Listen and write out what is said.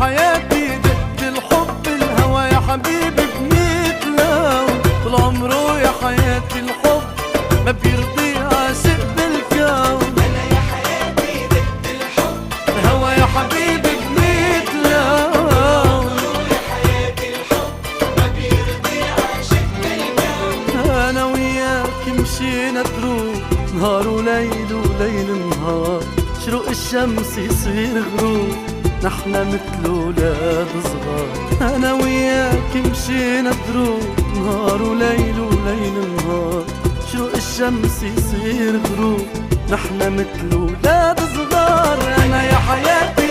حياتي دق الحب الهوى يا حبيبي بمثله، طول عمره يا حياتي الحب ما بيرضي عاشق بالكون. أنا يا حياتي دق الحب الهوى يا حبيبي بمثله، يا حياتي الحب ما بيرضي عاشق بالكون. أنا وياك مشينا دروب نهار وليل وليل نهار، شروق الشمس يصير غروب نحنا مثل ولاد صغار. أنا وياك مشينا دروب نهار وليل وليل نهار، شروق الشمس يصير غروب نحنا مثل ولاد صغار. أنا يا حياتي